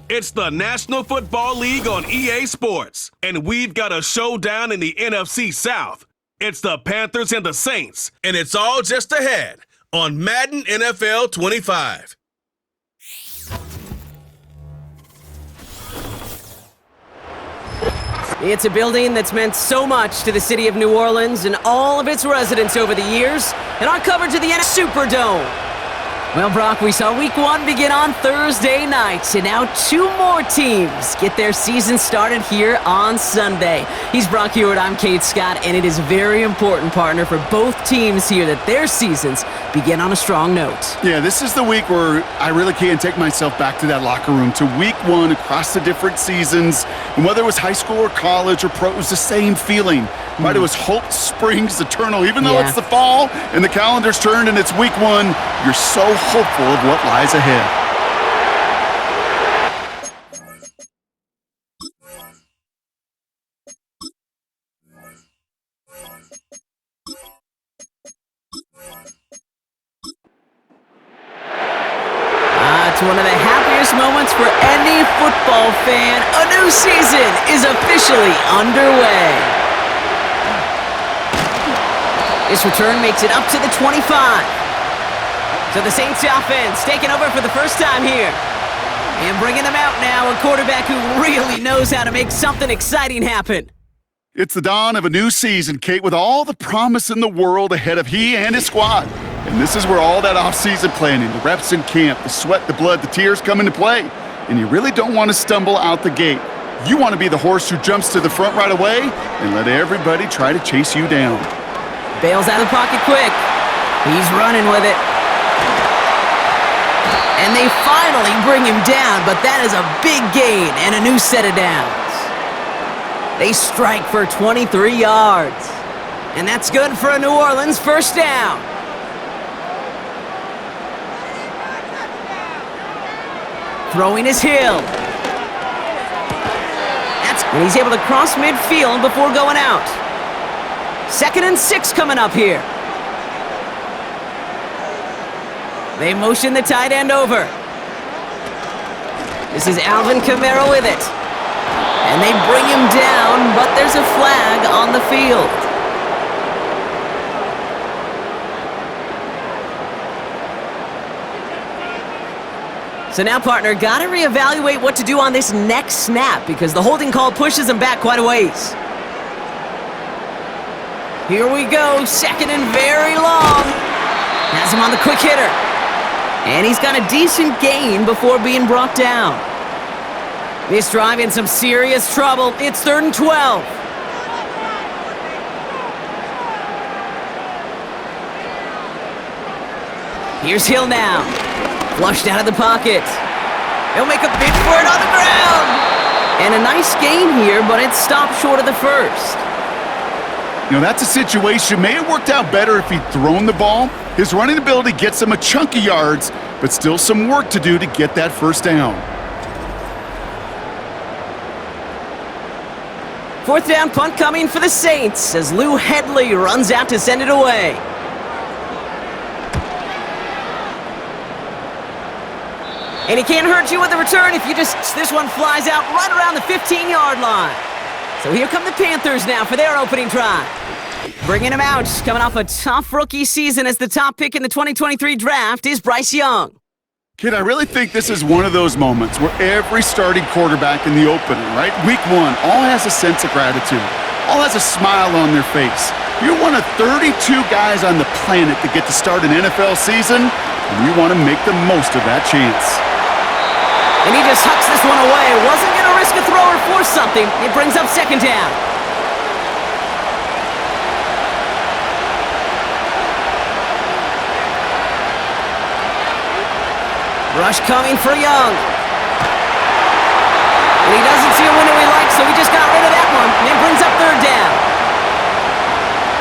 It's the National Football League on EA Sports, and we've got a showdown in the NFC South. It's the Panthers and the Saints, and it's all just ahead on Madden NFL 25. It's a building that's meant so much to the city of New Orleans and all of its residents over the years, and our coverage of the Superdome. Well, Brock, we saw Week 1 begin on Thursday night, and now 2 more teams get their season started here on Sunday. He's Brock Hewitt, I'm Kate Scott, and it is very important, partner, for both teams here that their seasons begin on a strong note. Yeah, this is the week where I really can't take myself back to that locker room, to Week 1 across the different seasons, and whether it was high school or college or pro, it was the same feeling. Right, it was hope springs eternal. Even though it's the fall and the calendar's turned and it's Week 1, you're so hopeful of what lies ahead. It's one of the happiest moments for any football fan. A new season is officially underway. This return makes it up to the 25. So the Saints offense taking over for the first time here. And bringing them out now, a quarterback who really knows how to make something exciting happen. It's the dawn of a new season, Kate, with all the promise in the world ahead of he and his squad. And this is where all that off-season planning, the reps in camp, the sweat, the blood, the tears come into play. And you really don't want to stumble out the gate. You want to be the horse who jumps to the front right away and let everybody try to chase you down. Bails out of the pocket quick. He's running with it. And they finally bring him down, but that is a big gain and a new set of downs. They strike for 23 yards. And that's good for a New Orleans first down. Throwing his Hill. And he's able to cross midfield before going out. 2nd and 6 coming up here. They motion the tight end over. This is Alvin Kamara with it. And they bring him down, but there's a flag on the field. So now, partner, got to reevaluate what to do on this next snap because the holding call pushes him back quite a ways. Here we go, 2nd and very long. Has him on the quick hitter. And he's got a decent gain before being brought down. This drive in some serious trouble. It's 3rd and 12. Here's Hill now. Flushed out of the pocket. He'll make a bid for it on the ground. And a nice gain here, but it stopped short of the first. You know, that's a situation. May have worked out better if he'd thrown the ball. His running ability gets him a chunk of yards, but still some work to do to get that first down. 4th down punt coming for the Saints as Lou Hedley runs out to send it away. And he can't hurt you with the return if this one flies out right around the 15-yard line. So here come the Panthers now for their opening drive. Bringing him out, coming off a tough rookie season as the top pick in the 2023 draft is Bryce Young. Kid, I really think this is one of those moments where every starting quarterback in the opener, right? Week 1, all has a sense of gratitude. All has a smile on their face. You're one of 32 guys on the planet that get to start an NFL season, and you want to make the most of that chance. And he just hucks this one away. Wasn't going to risk a throw or force something. It brings up 2nd down. Rush coming for Young. And he doesn't see a window he likes, so he just got rid of that one. And it brings up 3rd down.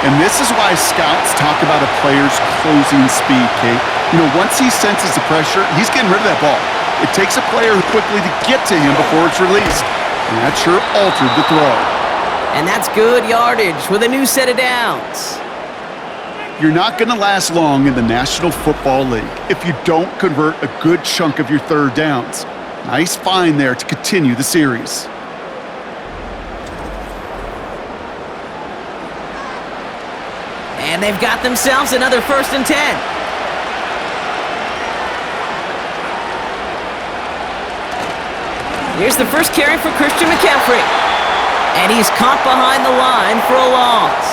And this is why scouts talk about a player's closing speed, Kate. You know, once he senses the pressure, he's getting rid of that ball. It takes a player quickly to get to him before it's released. And that sure altered the throw. And that's good yardage with a new set of downs. You're not going to last long in the National Football League if you don't convert a good chunk of your 3rd downs. Nice find there to continue the series. And they've got themselves another 1st and 10. Here's the first carry for Christian McCaffrey. And he's caught behind the line for a loss.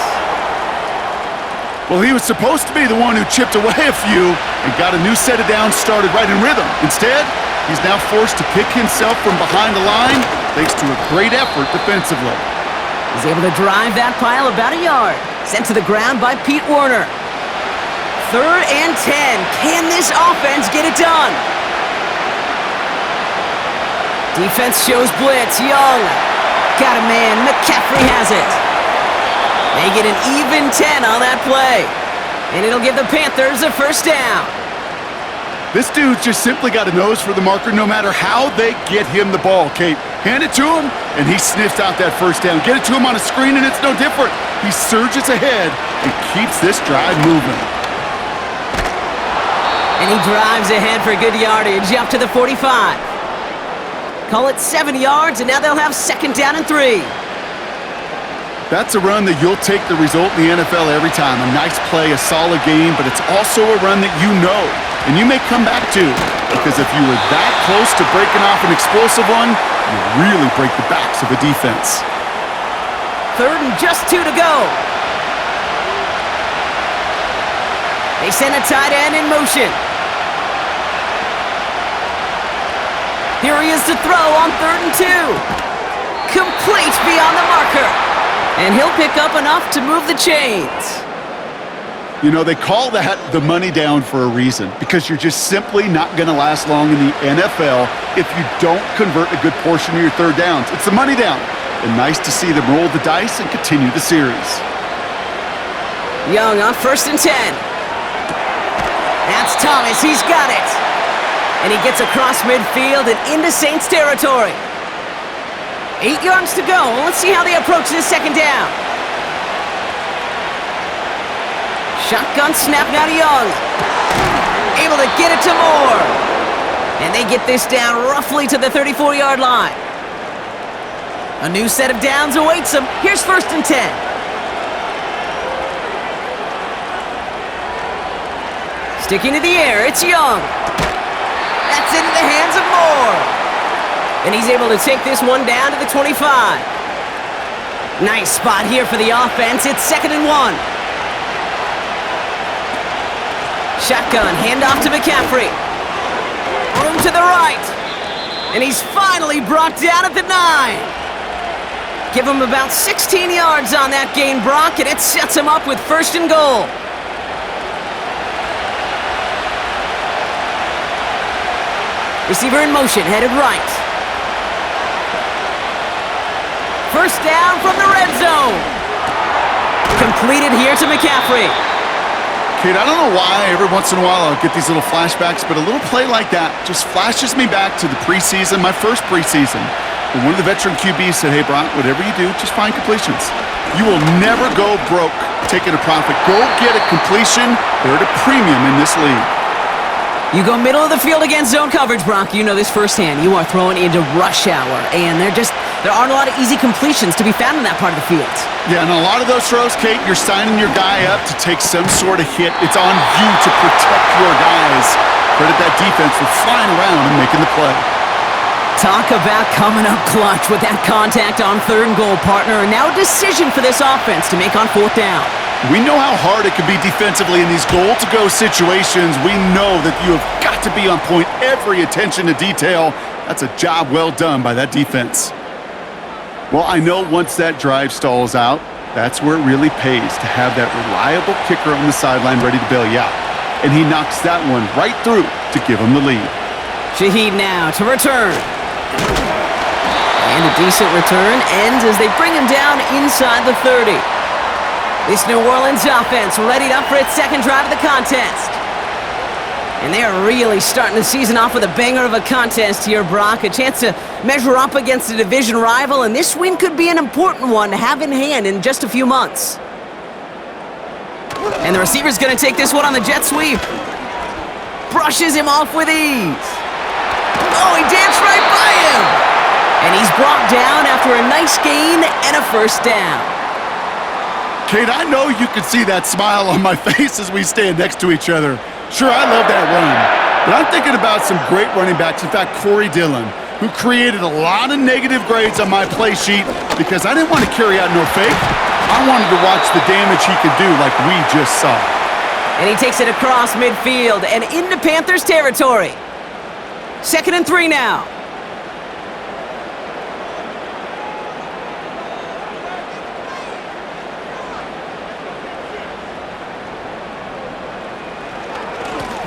Well, he was supposed to be the one who chipped away a few and got a new set of downs started right in rhythm. Instead, he's now forced to pick himself from behind the line thanks to a great effort defensively. He's able to drive that pile about a yard. Sent to the ground by Pete Werner. 3rd and 10. Can this offense get it done? Defense shows blitz. Young. Got a man. McCaffrey has it. They get an even 10 on that play. And it'll give the Panthers a 1st down. This dude's just simply got a nose for the marker no matter how they get him the ball, Kate. Hand it to him, and he sniffs out that 1st down. Get it to him on a screen, and it's no different. He surges ahead and keeps this drive moving. And he drives ahead for good yardage up to the 45. Call it 7 yards, and now they'll have 2nd down and 3. That's a run that you'll take the result in the NFL every time. A nice play, a solid game, but it's also a run that you know and you may come back to, because if you were that close to breaking off an explosive one, you really break the backs of a defense. 3rd and just 2 to go. They send a tight end in motion. Here he is to throw on 3rd and 2. Complete beyond the marker. And he'll pick up enough to move the chains. You know, they call that the money down for a reason, because you're just simply not going to last long in the NFL if you don't convert a good portion of your 3rd downs. It's the money down. And nice to see them roll the dice and continue the series. Young on 1st and 10. That's Thomas. He's got it. And he gets across midfield and into Saints territory. 8 yards to go. Let's see how they approach this 2nd down. Shotgun snap now to Young. Able to get it to Moore. And they get this down roughly to the 34-yard line. A new set of downs awaits them. Here's 1st and 10. Sticking to the air, it's Young. That's into the hands of Moore. And he's able to take this one down to the 25. Nice spot here for the offense. It's 2nd and 1. Shotgun, handoff to McCaffrey. Room to the right. And he's finally brought down at the 9. Give him about 16 yards on that gain, Brock, and it sets him up with 1st and goal. Receiver in motion, headed right. 1st down from the red zone. Completed here to McCaffrey. Kate, I don't know why every once in a while I'll get these little flashbacks, but a little play like that just flashes me back to the preseason, my first preseason. And one of the veteran QBs said, hey, Brock, whatever you do, just find completions. You will never go broke taking a profit. Go get a completion. They're at a premium in this league. You go middle of the field against zone coverage, Brock. You know this firsthand. You are throwing into rush hour, and there aren't a lot of easy completions to be found in that part of the field. Yeah, and a lot of those throws, Kate, you're signing your guy up to take some sort of hit. It's on you to protect your guys. Credit that defense for flying around and making the play. Talk about coming up clutch with that contact on 3rd and goal, partner. And now a decision for this offense to make on 4th down. We know how hard it can be defensively in these goal-to-go situations. We know that you have got to be on point, every attention to detail. That's a job well done by that defense. Well, I know once that drive stalls out, that's where it really pays to have that reliable kicker on the sideline ready to bail you out. And he knocks that one right through to give him the lead. Shaheed now to return. And a decent return ends as they bring him down inside the 30. This New Orleans offense readied up for its 2nd drive of the contest. And they are really starting the season off with a banger of a contest here, Brock. A chance to measure up against a division rival, and this win could be an important one to have in hand in just a few months. And the receiver's going to take this one on the jet sweep. Brushes him off with ease. Oh, he danced right by him. And he's brought down after a nice gain and a first down. Kate, I know you can see that smile on my face as we stand next to each other. Sure, I love that run, but I'm thinking about some great running backs. In fact, Corey Dillon, who created a lot of negative grades on my play sheet because I didn't want to carry out no fake. I wanted to watch the damage he could do like we just saw. And he takes it across midfield and into Panthers territory. 2nd and 3 now.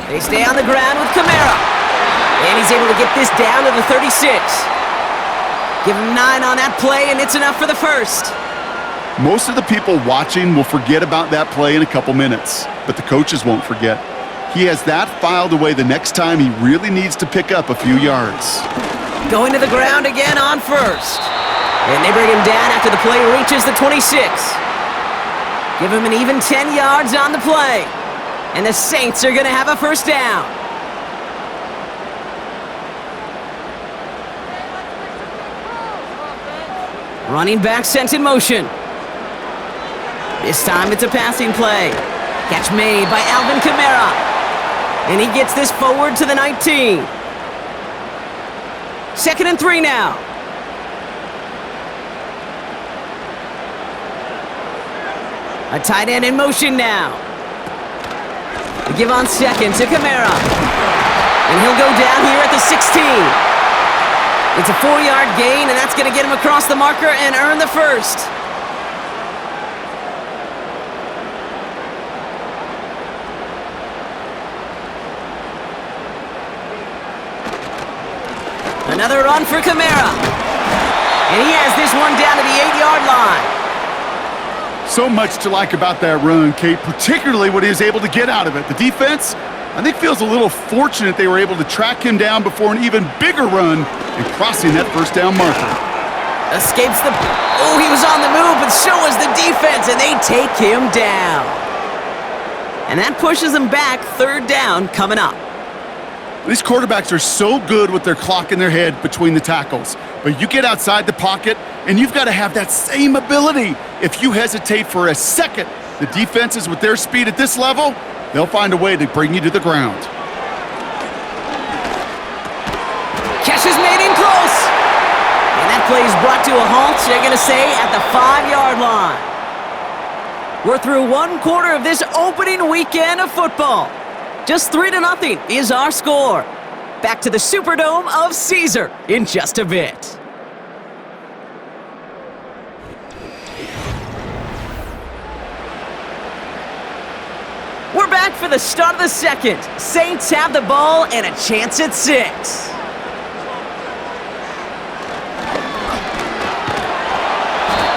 They stay on the ground with Kamara. And he's able to get this down to the 36. Give him 9 on that play, and it's enough for the first. Most of the people watching will forget about that play in a couple minutes, but the coaches won't forget. He has that filed away the next time he really needs to pick up a few yards. Going to the ground again on first. And they bring him down after the play reaches the 26. Give him an even 10 yards on the play. And the Saints are going to have a first down. Running back sent in motion. This time it's a passing play. Catch made by Alvin Kamara. And he gets this forward to the 19. 2nd and 3 now. A tight end in motion now. They give on 2nd to Kamara. And he'll go down here at the 16. It's a 4-yard gain, and that's going to get him across the marker and earn the first. Another run for Kamara. And he has this one down to the 8-yard line. So much to like about that run, Kate, particularly what he was able to get out of it. The defense, I think, feels a little fortunate they were able to track him down before an even bigger run and crossing that first down marker. Escapes the... Oh, he was on the move, but so was the defense, and they take him down. And that pushes him back. 3rd down coming up. These quarterbacks are so good with their clock in their head between the tackles. But you get outside the pocket, and you've got to have that same ability. If you hesitate for a second, the defenses with their speed at this level, they'll find a way to bring you to the ground. Catch is made in close. And that play is brought to a halt, they're going to say, at the 5-yard line. We're through 1 quarter of this opening weekend of football. Just 3-0 is our score. Back to the Superdome of Caesar in just a bit. We're back for the start of the second. Saints have the ball and a chance at 6.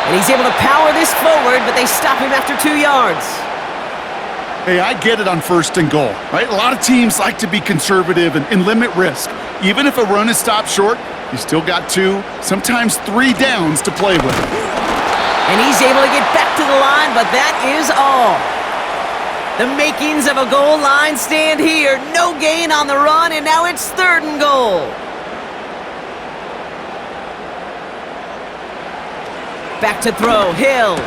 And he's able to power this forward, but they stop him after 2 yards. Hey, I get it on 1st and goal, right? A lot of teams like to be conservative and limit risk. Even if a run is stopped short, you still got 2, sometimes 3 downs to play with. And he's able to get back to the line, but that is all. The makings of a goal line stand here. No gain on the run, and now it's 3rd and goal. Back to throw, Hill.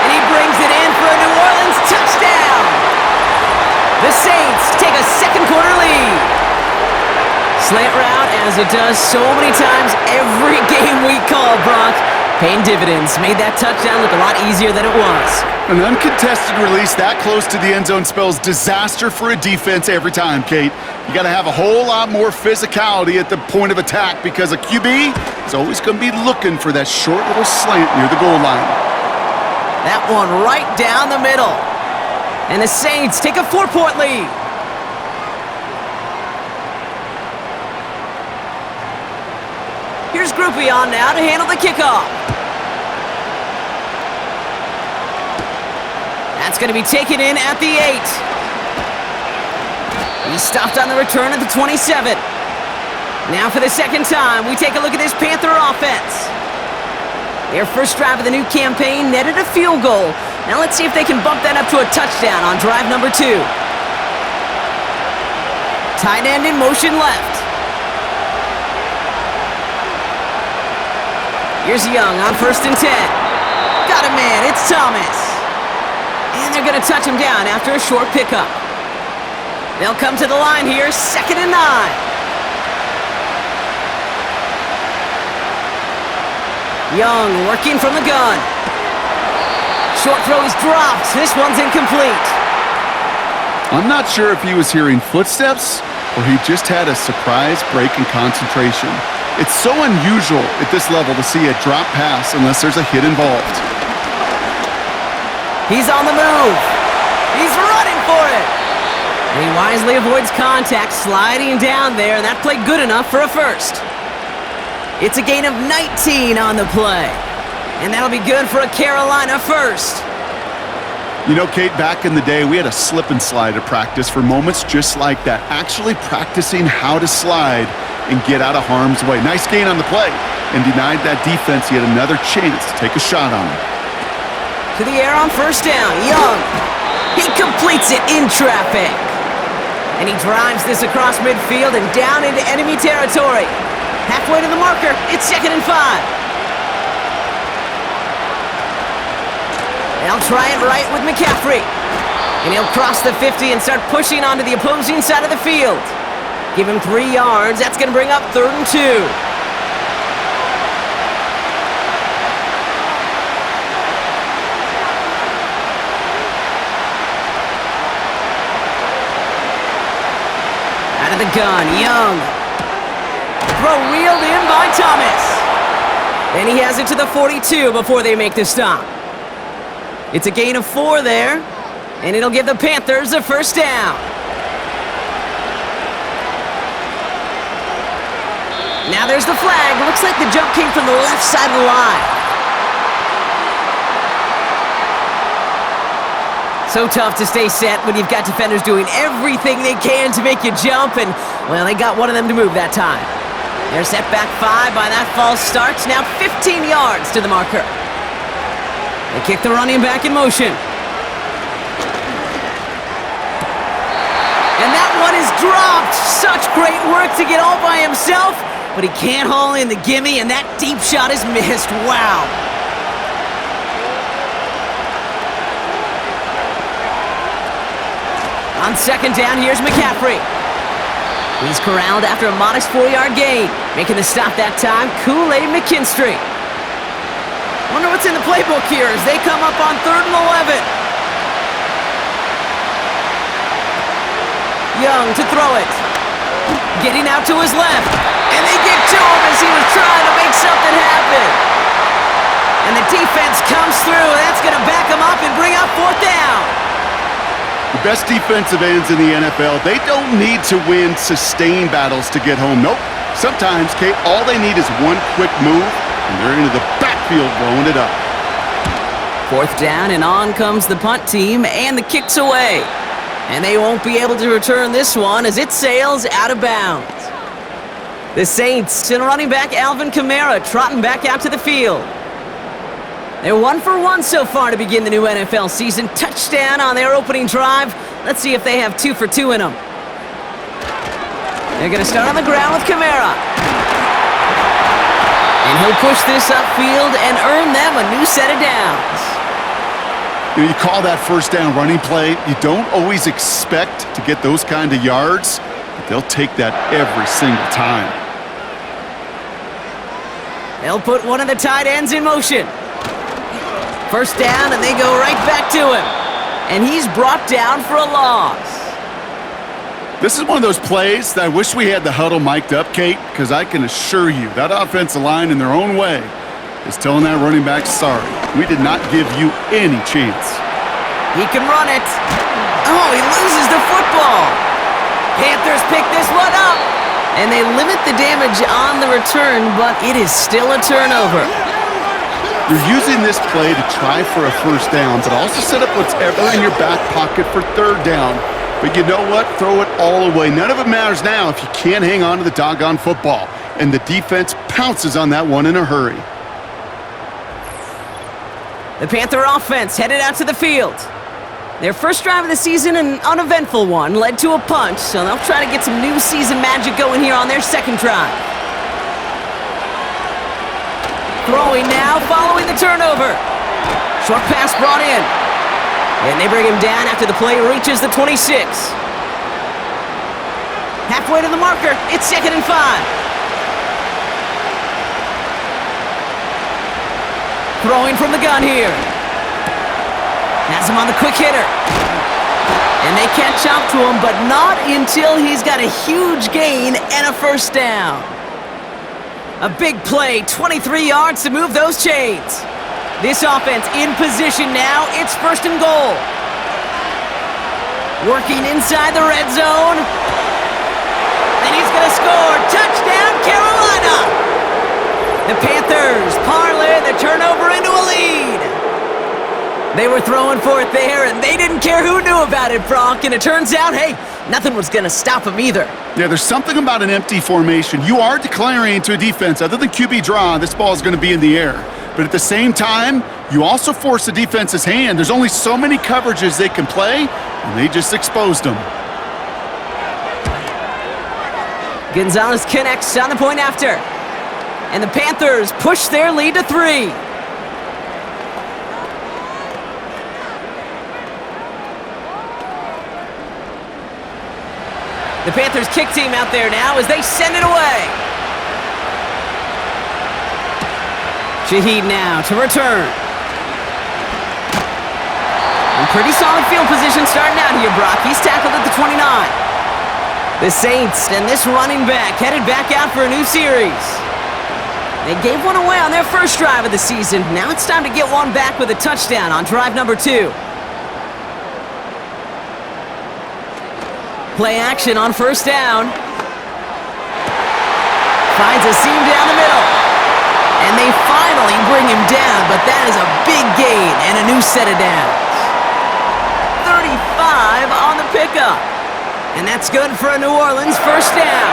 And he brings it in for a New Orleans touchdown. The Saints take a 2nd quarter lead. Slant route, as it does so many times every game we call, Brock. Paying dividends. Made that touchdown look a lot easier than it was. An uncontested release that close to the end zone spells disaster for a defense every time, Kate. You got to have a whole lot more physicality at the point of attack because a QB is always going to be looking for that short little slant near the goal line. That one right down the middle. And the Saints take a 4-point lead. Here's Groupie on now to handle the kickoff. That's going to be taken in at the 8. He's stopped on the return at the 27. Now for the 2nd time, we take a look at this Panther offense. Their first drive of the new campaign netted a field goal. Now let's see if they can bump that up to a touchdown on drive number 2. Tight end in motion left. Here's Young on 1st and 10. Got a man, it's Thomas. And they're going to touch him down after a short pickup. They'll come to the line here, 2nd and 9. Young working from the gun. Short throw is dropped. This one's incomplete. I'm not sure if he was hearing footsteps or he just had a surprise break in concentration. It's so unusual at this level to see a drop pass unless there's a hit involved. He's on the move. He's running for it. And he wisely avoids contact, sliding down there, and that played good enough for a first. It's a gain of 19 on the play. And that'll be good for a Carolina first. You know, Kate, back in the day, we had a slip and slide at practice for moments just like that. Actually practicing how to slide and get out of harm's way. Nice gain on the play, and denied that defense yet another chance to take a shot on him. To the air on 1st down, Young. He completes it in traffic. And he drives this across midfield and down into enemy territory. Halfway to the marker, it's 2nd and 5. They'll try it right with McCaffrey. And he'll cross the 50 and start pushing onto the opposing side of the field. Give him 3 yards. That's going to bring up 3rd and 2. Out of the gun, Young. Throw reeled in by Thomas. Then he has it to the 42 before they make the stop. It's a gain of 4 there, and it'll give the Panthers a 1st down. Now there's the flag. Looks like the jump came from the left side of the line. So tough to stay set when you've got defenders doing everything they can to make you jump, and, well, they got one of them to move that time. They're set back 5 by that false start. Now 15 yards to the marker. They kick the running back in motion. And that one is dropped. Such great work to get all by himself, but he can't haul in the gimme, and that deep shot is missed. Wow. On 2nd down, here's McCaffrey. He's corralled after a modest 4-yard gain. Making the stop that time, Kool-Aid McKinstry. Wonder what's in the playbook here as they come up on 3rd and 11. Young to throw it. Getting out to his left. And they get to him as he was trying to make something happen. And the defense comes through. That's going to back him up and bring up 4th down. The best defensive ends in the NFL, they don't need to win sustained battles to get home. Nope. Sometimes, Kate, all they need is one quick move, and they're into the backfield blowing it up. 4th down, and on comes the punt team, and the kick's away. And they won't be able to return this one as it sails out of bounds. The Saints and running back Alvin Kamara trotting back out to the field. They're 1 for 1 so far to begin the new NFL season. Touchdown on their opening drive. Let's see if they have 2 for 2 in them. They're going to start on the ground with Kamara. And he'll push this upfield and earn them a new set of downs. You call that 1st down running play. You don't always expect to get those kind of yards, but they'll take that every single time. They'll put one of the tight ends in motion. 1st down, and they go right back to him. And he's brought down for a loss. This is one of those plays that I wish we had the huddle mic'd up, Kate, because I can assure you that offensive line in their own way is telling that running back, sorry, we did not give you any chance. He can run it. Oh, he loses the football. Panthers pick this one up. And they limit the damage on the return, but it is still a turnover. You're using this play to try for a 1st down, but also set up whatever in your back pocket for 3rd down. But you know what? Throw it all away. None of it matters now if you can't hang on to the doggone football. And the defense pounces on that one in a hurry. The Panther offense headed out to the field. Their first drive of the season, an uneventful one, led to a punt, so they'll try to get some new season magic going here on their 2nd drive. Throwing now, following the turnover. Short pass brought in. And they bring him down after the play reaches the 26. Halfway to the marker, it's 2nd and 5. Throwing from the gun here. Has him on the quick hitter. And they catch up to him, but not until he's got a huge gain and a first down. A big play, 23 yards to move those chains. This offense in position now, it's 1st and goal. Working inside the red zone. And he's gonna score, touchdown Carolina! The Panthers parlay the turnover into a lead. They were throwing for it there, and they didn't care who knew about it, Brock. And it turns out, hey, nothing was going to stop them either. Yeah, there's something about an empty formation. You are declaring to a defense, other than QB draw, this ball is going to be in the air. But at the same time, you also force the defense's hand. There's only so many coverages they can play, and they just exposed them. Gonzalez connects on the point after. And the Panthers push their lead to 3. The Panthers kick team out there now as they send it away. Shaheed now to return. And pretty solid field position starting out here, Brock. He's tackled at the 29. The Saints and this running back headed back out for a new series. They gave one away on their first drive of the season. Now it's time to get one back with a touchdown on drive number 2. Play action on 1st down. Finds a seam down the middle. And they finally bring him down, but that is a big gain and a new set of downs. 35 on the pickup. And that's good for a New Orleans 1st down.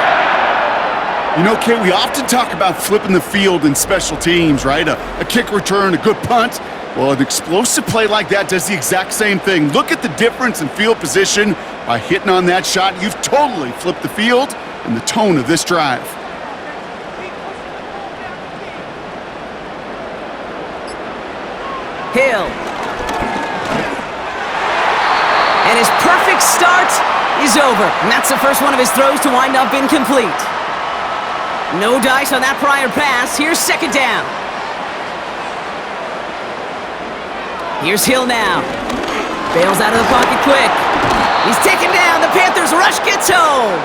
You know, Kate, we often talk about flipping the field in special teams, right? A kick return, a good punt. Well, an explosive play like that does the exact same thing. Look at the difference in field position. By hitting on that shot, you've totally flipped the field and the tone of this drive. Hill. And his perfect start is over. And that's the first one of his throws to wind up incomplete. No dice on that prior pass. Here's 2nd down. Here's Hill now. Bails out of the pocket quick. He's taken down. The Panthers rush gets home.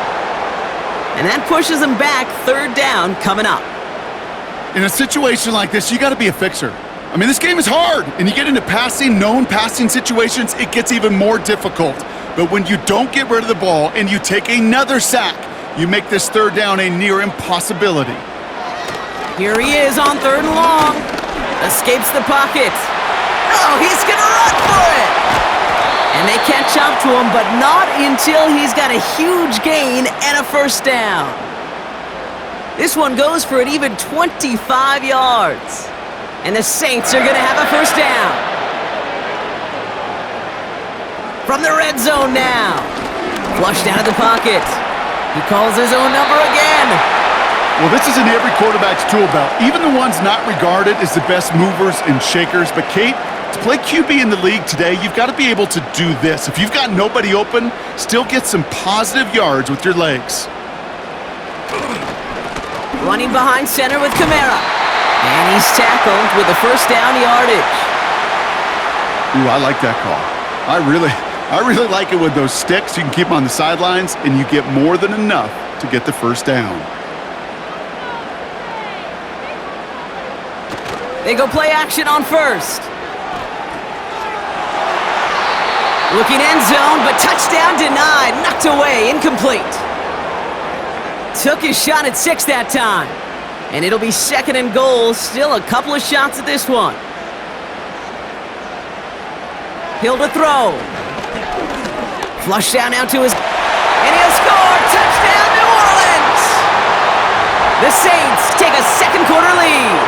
And that pushes them back. 3rd down coming up. In a situation like this, you got to be a fixer. I mean, this game is hard, and you get into known passing situations, it gets even more difficult. But when you don't get rid of the ball and you take another sack, you make this 3rd down a near impossibility. Here he is on 3rd and long. Escapes the pocket. Oh, he's going to run for it. And they catch up to him, but not until he's got a huge gain and a 1st down. This one goes for an even 25 yards. And the Saints are going to have a 1st down. From the red zone now. Flushed out of the pocket. He calls his own number again. Well, this is in every quarterback's tool belt, even the ones not regarded as the best movers and shakers. But Kate, to play QB in the league today, you've got to be able to do this. If you've got nobody open, still get some positive yards with your legs. Running behind center with Kamara. And he's tackled with the 1st down yardage. Ooh, I like that call. I really like it with those sticks. You can keep them on the sidelines, and you get more than enough to get the 1st down. They go play action on 1st. Looking end zone, but touchdown denied. Knocked away, incomplete. Took his shot at 6 that time. And it'll be 2nd and goal. Still a couple of shots at this one. Hill to throw. Flush down now to his... And he'll score! Touchdown, New Orleans! The Saints take a 2nd quarter lead.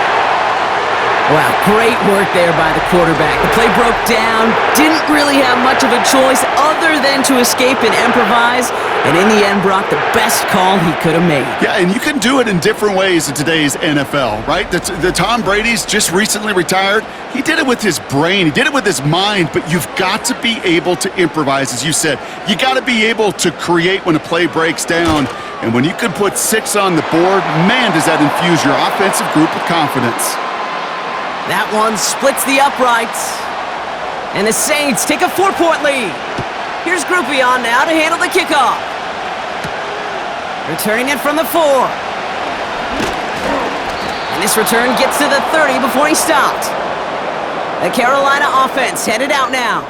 Wow, great work there by the quarterback. The play broke down, didn't really have much of a choice other than to escape and improvise, and in the end, Brock, the best call he could have made. Yeah, and you can do it in different ways in today's NFL, right? The Tom Brady's just recently retired. He did it with his brain. He did it with his mind, but you've got to be able to improvise, as you said. You got to be able to create when a play breaks down, and when you can put 6 on the board, man, does that infuse your offensive group with confidence. That one splits the uprights. And the Saints take a 4-point lead. Here's Groupie on now to handle the kickoff. Returning it from the 4. And this return gets to the 30 before he stopped. The Carolina offense headed out now.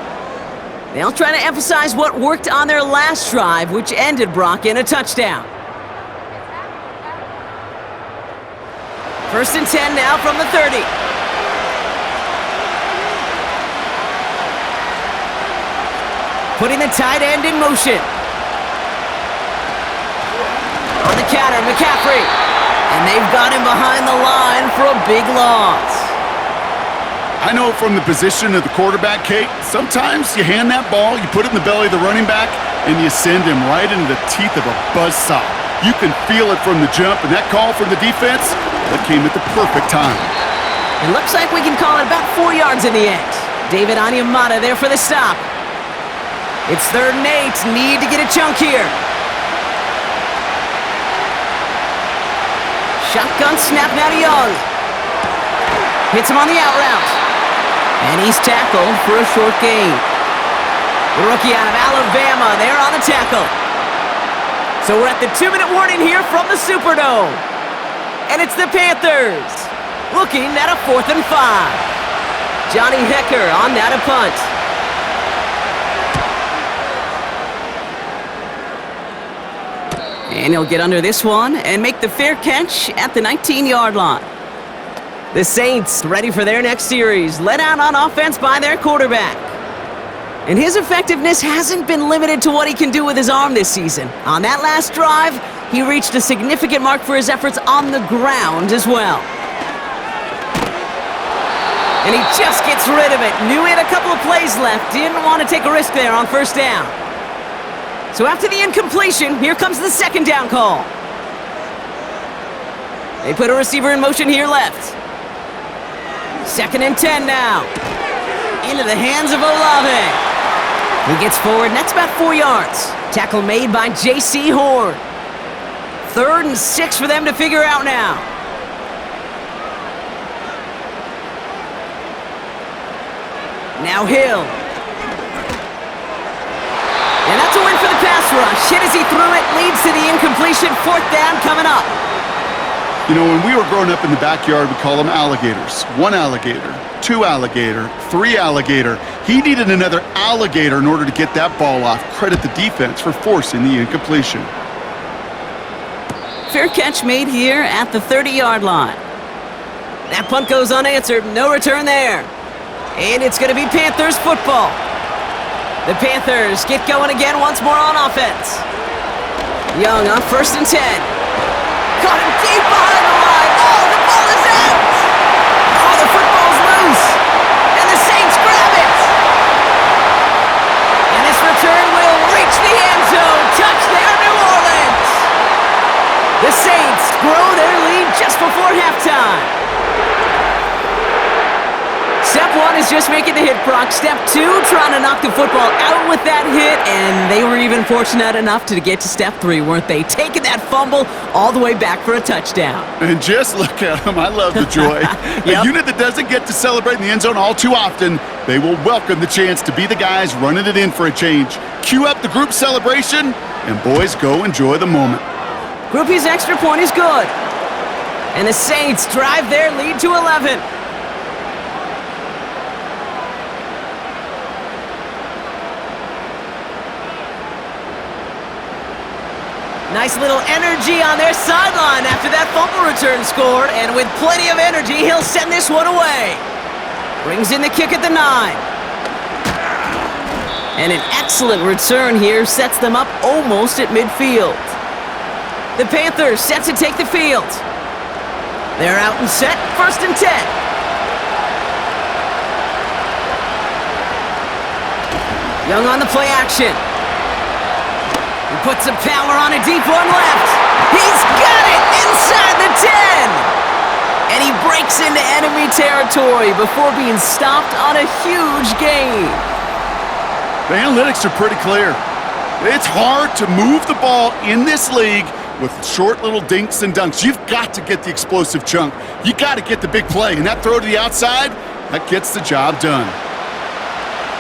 They'll try to emphasize what worked on their last drive, which ended Brock in a touchdown. 1st and 10 now from the 30. Putting the tight end in motion. On the counter, McCaffrey. And they've got him behind the line for a big loss. I know from the position of the quarterback, Kate, sometimes you hand that ball, you put it in the belly of the running back, and you send him right into the teeth of a buzzsaw. You can feel it from the jump, and that call from the defense, that came at the perfect time. It looks like we can call it about 4 yards in the end. David Onyemata there for the stop. It's 3rd and 8. Need to get a chunk here. Shotgun snap now to Young. Hits him on the out route. And he's tackled for a short gain. The rookie out of Alabama there on the tackle. So we're at the 2-minute warning here from the Superdome. And it's the Panthers looking at a 4th and 5. Johnny Hecker on now to punt. And he'll get under this one and make the fair catch at the 19-yard line. The Saints ready for their next series, led out on offense by their quarterback. And his effectiveness hasn't been limited to what he can do with his arm this season. On that last drive, he reached a significant mark for his efforts on the ground as well. And he just gets rid of it. Knew he had a couple of plays left. Didn't want to take a risk there on 1st down. So after the incompletion, here comes the 2nd down call. They put a receiver in motion here left. 2nd and 10 now. Into the hands of Olave. He gets forward, and that's about 4 yards. Tackle made by J.C. Horn. 3rd and 6 for them to figure out now. Now Hill. And that's a win for the pass rush. Hit as he threw it, leads to the incompletion. 4th down coming up. You know, when we were growing up in the backyard, we call them alligators. 1 alligator, 2 alligator, 3 alligator. He needed another alligator in order to get that ball off. Credit the defense for forcing the incompletion. Fair catch made here at the 30-yard line. That punt goes unanswered. No return there. And it's going to be Panthers football. The Panthers get going again once more on offense. Young on 1st and 10. Caught him deep behind the line. Oh, the ball is out. Oh, the football's loose. And the Saints grab it. And this return will reach the end zone. Touchdown, New Orleans. The Saints grow their lead just before halftime. Step 1 is just making the hit, Brock. Step 2, trying to knock the football out with that hit, and they were even fortunate enough to get to Step 3, weren't they? Taking that fumble all the way back for a touchdown. And just look at them. I love the joy. Yep. A unit that doesn't get to celebrate in the end zone all too often, they will welcome the chance to be the guys running it in for a change. Cue up the group celebration, and boys, go enjoy the moment. Groupie's extra point is good. And the Saints drive their lead to 11. Nice little energy on their sideline after that fumble return scored, and with plenty of energy, he'll send this one away. Brings in the kick at the 9. And an excellent return here sets them up almost at midfield. The Panthers set to take the field. They're out and set, 1st and 10. Young on the play action. He puts some power on a deep one left. He's got it inside the 10. And he breaks into enemy territory before being stopped on a huge gain. The analytics are pretty clear. It's hard to move the ball in this league with short little dinks and dunks. You've got to get the explosive chunk. You got to get the big play. And that throw to the outside, that gets the job done.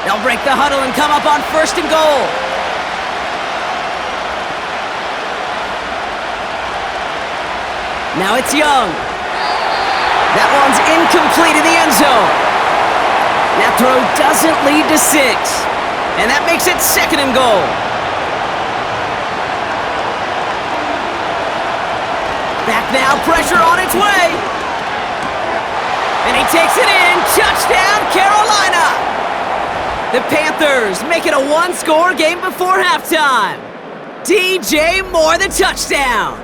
They'll break the huddle and come up on 1st and goal. Now it's Young. That one's incomplete in the end zone. That throw doesn't lead to 6. And that makes it 2nd and goal. Back now, pressure on its way. And he takes it in. Touchdown, Carolina. The Panthers make it a one-score game before halftime. DJ Moore, the touchdown.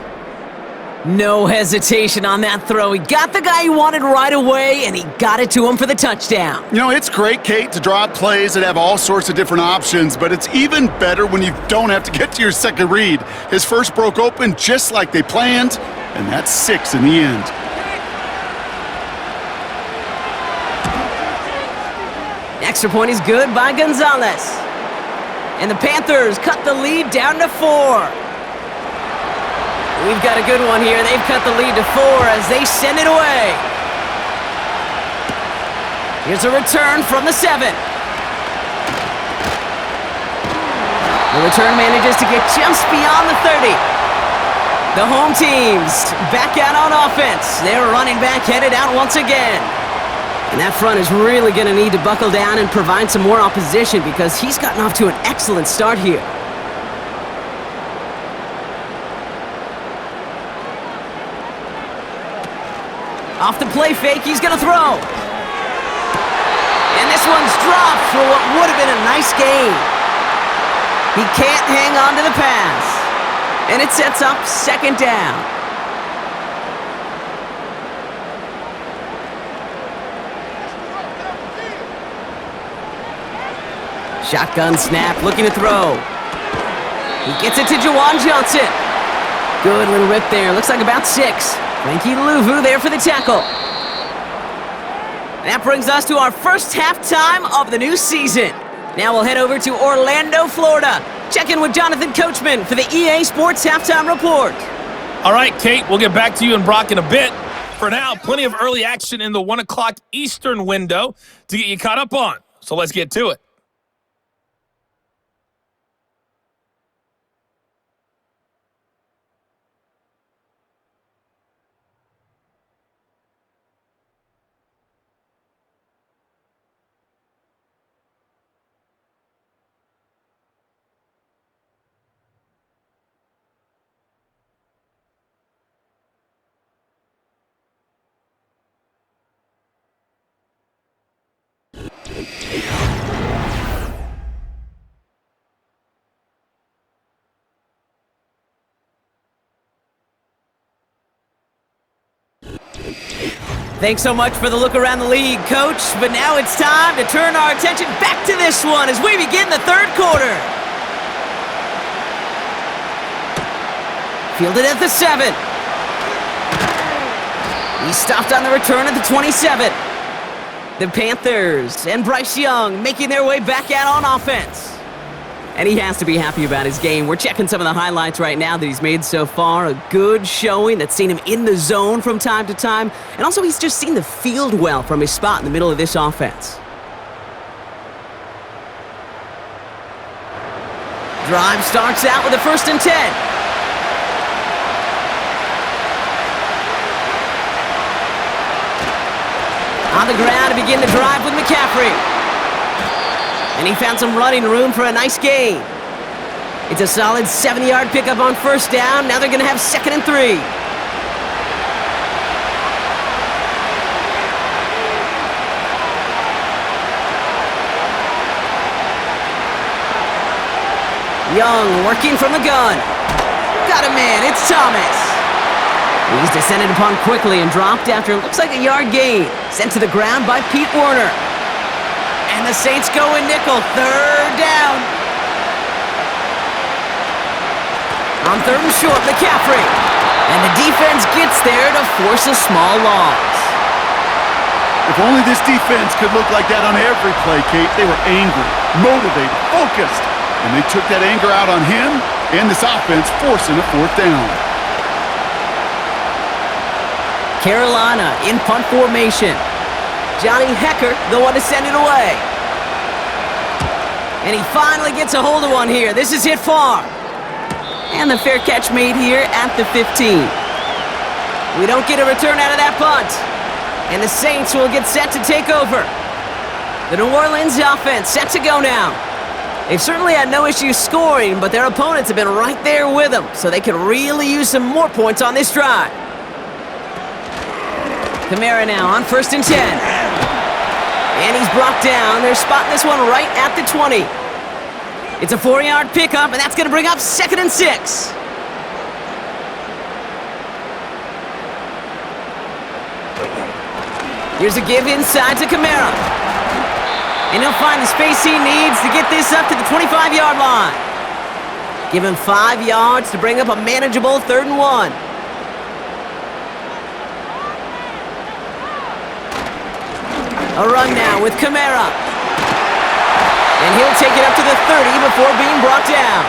No hesitation on that throw. He got the guy he wanted right away, and he got it to him for the touchdown. You know, it's great, Kate, to draw up plays that have all sorts of different options, but it's even better when you don't have to get to your second read. His first broke open just like they planned, and that's 6 in the end. Extra point is good by Gonzalez. And the Panthers cut the lead down to 4. We've got a good one here. They've cut the lead to 4 as they send it away. Here's a return from the 7. The return manages to get just beyond the 30. The home team's back out on offense. Their running back headed out once again. And that front is really going to need to buckle down and provide some more opposition because he's gotten off to an excellent start here. Off the play fake, he's going to throw. And this one's dropped for what would have been a nice gain. He can't hang on to the pass. And it sets up 2nd down. Shotgun snap, looking to throw. He gets it to Juwan Johnson. Good little rip there. Looks like about 6. Frankie Luvu there for the tackle. That brings us to our first halftime of the new season. Now we'll head over to Orlando, Florida. Check in with Jonathan Coachman for the EA Sports Halftime Report. All right, Kate, we'll get back to you and Brock in a bit. For now, plenty of early action in the 1 o'clock Eastern window to get you caught up on. So let's get to it. Thanks so much for the look around the league, Coach. But now it's time to turn our attention back to this one as we begin the 3rd quarter. Fielded at the 7. He stopped on the return at the 27. The Panthers and Bryce Young making their way back out on offense. And he has to be happy about his game. We're checking some of the highlights right now that he's made so far. A good showing that's seen him in the zone from time to time. And also he's just seen the field well from his spot in the middle of this offense. Drive starts out with a 1st and 10. On the ground to begin the drive with McCaffrey. And he found some running room for a nice gain. It's a solid 70-yard pickup on 1st down. Now they're going to have 2nd and 3. Young working from the gun. Got a man, it's Thomas. He's descended upon quickly and dropped after it looks like a yard gain. Sent to the ground by Pete Werner. And And the Saints go in nickel. Third down. On third and short, McCaffrey. And the defense gets there to force a small loss. If only this defense could look like that on every play, Kate. They were angry, motivated, focused. And they took that anger out on him and this offense, forcing a fourth down. Carolina in punt formation. Johnny Hecker, the one to send it away. And he finally gets a hold of one here. This is hit far. And the fair catch made here at the 15. We don't get a return out of that punt. And the Saints will get set to take over. The New Orleans offense set to go now. They've certainly had no issue scoring, but their opponents have been right there with them, so they could really use some more points on this drive. Kamara now on 1st and 10. And he's brought down. They're spotting this one right at the 20. It's a 4-yard pickup, and that's going to bring up 2nd and 6. Here's a give inside to Kamara. And he'll find the space he needs to get this up to the 25-yard line. Give him 5 yards to bring up a manageable 3rd and 1. A run now with Kamara. And he'll take it up to the 30 before being brought down.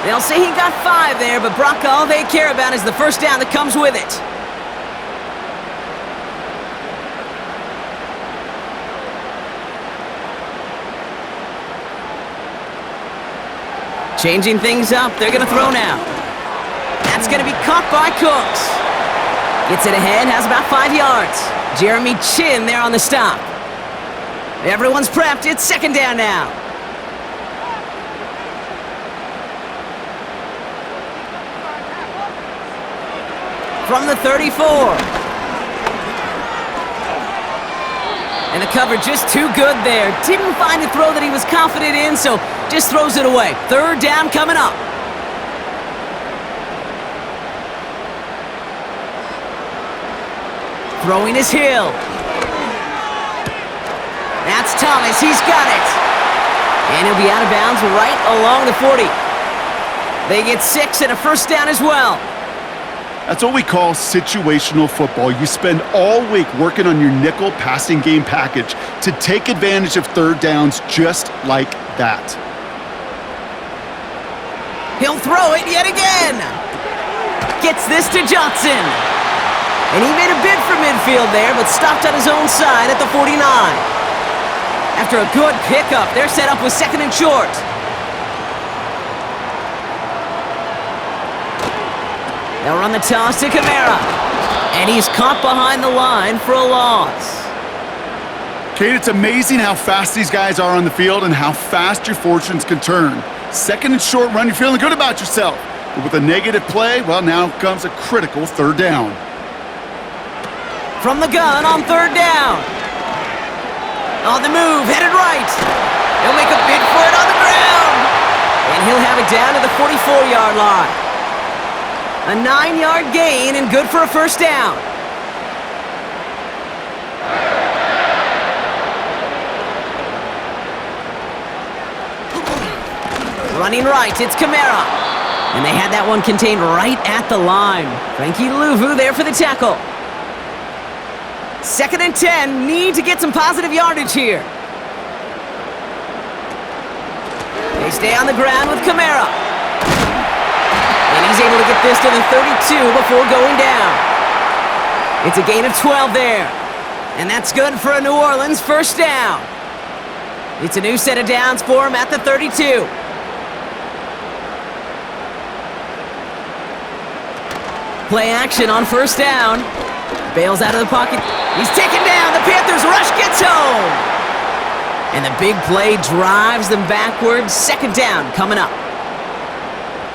They'll say he got 5 there, but Brock, all they care about is the first down that comes with it. Changing things up, they're going to throw now. That's going to be caught by Cooks. Gets it ahead, has about 5 yards. Jeremy Chin there on the stop. Everyone's prepped, it's 2nd down now. From the 34. And the cover just too good there. Didn't find a throw that he was confident in, so just throws it away. 3rd down coming up. Throwing is Hill. That's Thomas, he's got it. And he'll be out of bounds right along the 40. They get 6 and a first down as well. That's what we call situational football. You spend all week working on your nickel passing game package to take advantage of 3rd downs just like that. He'll throw it yet again. Gets this to Johnson. And he made a bid for midfield there, but stopped on his own side at the 49. After a good pickup, they're set up with 2nd and short. They'll run the toss to Kamara. And he's caught behind the line for a loss. Kate, it's amazing how fast these guys are on the field and how fast your fortunes can turn. 2nd and short run, you're feeling good about yourself. But with a negative play, well, now comes a critical 3rd down. From the gun on 3rd down. On the move, headed right. He'll make a bid for it on the ground. And he'll have it down to the 44-yard line. A 9-yard gain and good for a first down. Running right, it's Kamara. And they had that one contained right at the line. Frankie Louvu there for the tackle. 2nd and 10, need to get some positive yardage here. They stay on the ground with Kamara. And he's able to get this to the 32 before going down. It's a gain of 12 there. And that's good for a New Orleans first down. It's a new set of downs for him at the 32. Play action on first down. Bails out of the pocket. He's taken down. The Panthers rush gets home. And the big play drives them backwards. 2nd down coming up.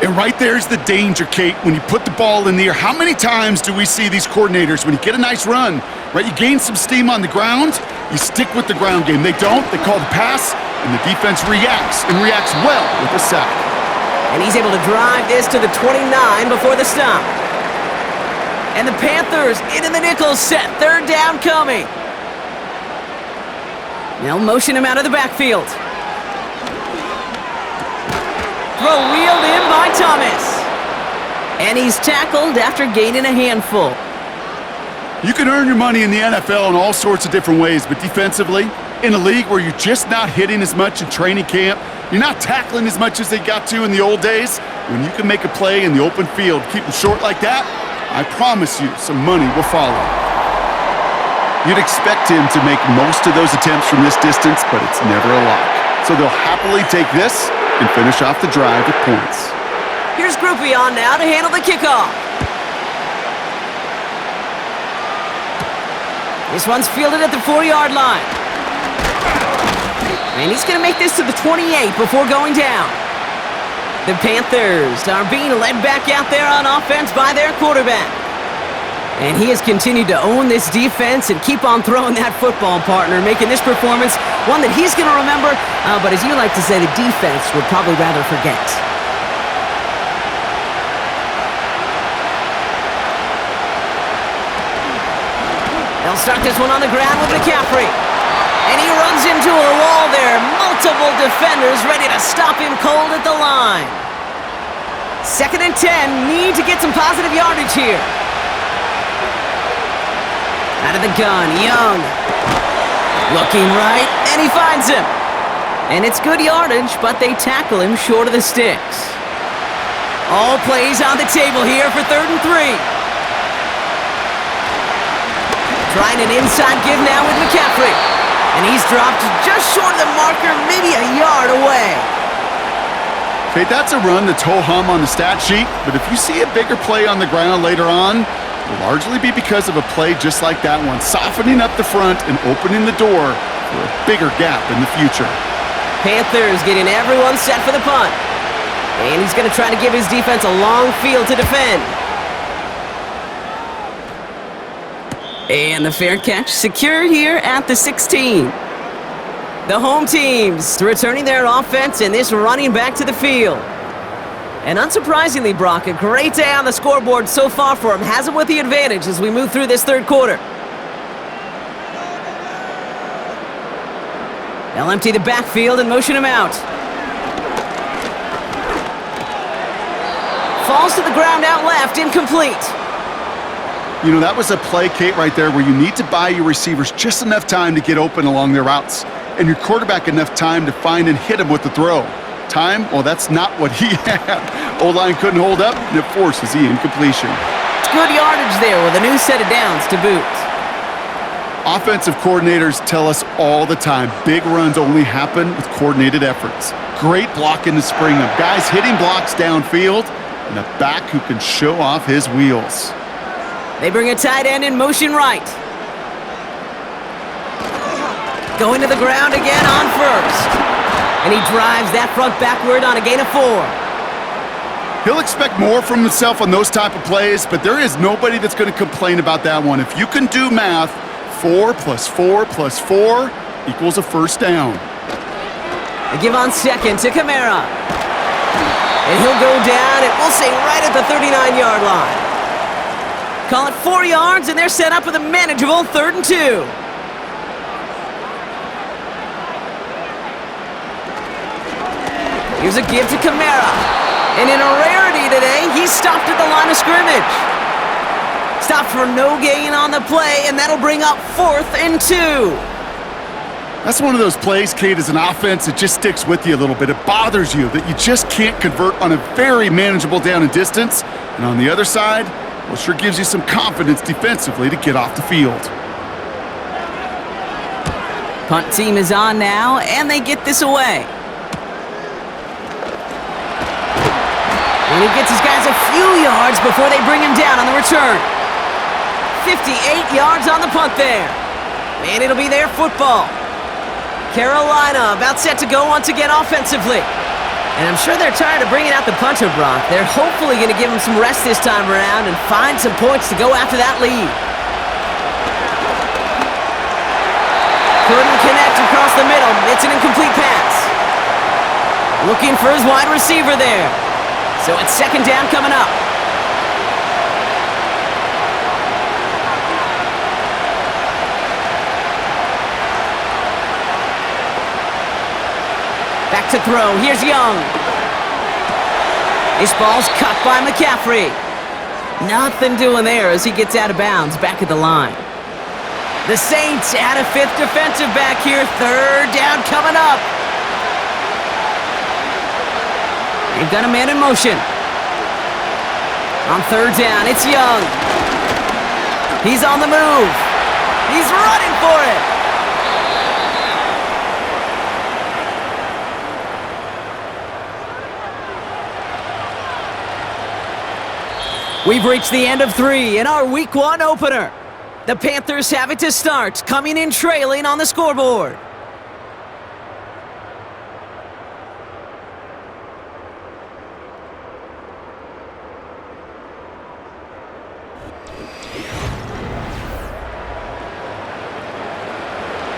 And right there's the danger, Kate, when you put the ball in the air. How many times do we see these coordinators, when you get a nice run, right, you gain some steam on the ground, you stick with the ground game. They don't. They call the pass, and the defense reacts, and reacts well with a sack. And he's able to drive this to the 29 before the stop. And the Panthers into the nickel set. 3rd down coming. They'll motion him out of the backfield. Throw reeled in by Thomas. And he's tackled after gaining a handful. You can earn your money in the NFL in all sorts of different ways, but defensively, in a league where you're just not hitting as much in training camp, you're not tackling as much as they got to in the old days, when you can make a play in the open field, keep them short like that, I promise you some money will follow. You'd expect him to make most of those attempts from this distance, but it's never a lock. So they'll happily take this and finish off the drive with points. Here's Groupie on now to handle the kickoff. This one's fielded at the 4-yard line. And he's going to make this to the 28 before going down. The Panthers are being led back out there on offense by their quarterback. And he has continued to own this defense and keep on throwing that football, partner, making this performance one that he's going to remember, but as you like to say, the defense would probably rather forget. They'll start this one on the ground with McCaffrey. And he runs into a wall there. Multiple defenders ready to stop him cold at the line. 2nd and 10. Need to get some positive yardage here. Out of the gun, Young. Looking right, and he finds him. And it's good yardage, but they tackle him short of the sticks. All plays on the table here for 3rd and 3. Trying an inside give now with McCaffrey. And he's dropped just short of the marker, maybe a yard away. Okay, that's a run that's ho-hum on the stat sheet, but if you see a bigger play on the ground later on, it'll largely be because of a play just like that one, softening up the front and opening the door for a bigger gap in the future. Panthers getting everyone set for the punt. And he's going to try to give his defense a long field to defend. And the fair catch secured here at the 16. The home teams returning their offense and this running back to the field. And unsurprisingly, Brock, a great day on the scoreboard so far for him. Has him with the advantage as we move through this 3rd quarter. They'll empty the backfield and motion him out. Falls to the ground out left, incomplete. You know, that was a play, Kate, right there where you need to buy your receivers just enough time to get open along their routes, and your quarterback enough time to find and hit him with the throw. Time? Well, that's not what he had. O-line couldn't hold up, and it forces the incompletion. It's good yardage there with a new set of downs to boot. Offensive coordinators tell us all the time, big runs only happen with coordinated efforts. Great blocking to spring them. Guys hitting blocks downfield, and a back who can show off his wheels. They bring a tight end in motion right. Going to the ground again on first. And he drives that front backward on a gain of 4. He'll expect more from himself on those type of plays, but there is nobody that's going to complain about that one. If you can do math, 4 + 4 + 4 equals a first down. They give on second to Kamara. And he'll go down, and we'll say right at the 39-yard line. Call it 4 yards, and they're set up with a manageable 3rd and 2. Here's a give to Kamara. And in a rarity today, he's stopped at the line of scrimmage. Stopped for no gain on the play, and that'll bring up 4th and 2. That's one of those plays, Kate, as an offense, it just sticks with you a little bit. It bothers you that you just can't convert on a very manageable down and distance. And on the other side, well, sure gives you some confidence defensively to get off the field. Punt team is on now, and they get this away. And he gets his guys a few yards before they bring him down on the return. 58 yards on the punt there. And it'll be their football. Carolina about set to go once again offensively. And I'm sure they're tired of bringing out the punter, Brock. They're hopefully going to give him some rest this time around and find some points to go after that lead. Couldn't connect across the middle. It's an incomplete pass. Looking for his wide receiver there. So it's 2nd down coming up. to throw. Here's Young. This ball's cut by McCaffrey. Nothing doing there as he gets out of bounds back at the line. The Saints add a fifth defensive back here. Third down coming up. They've got a man in motion. On third down, it's Young. He's on the move. He's running for it. We've reached the end of 3 in our Week 1 opener. The Panthers have it to start, coming in trailing on the scoreboard.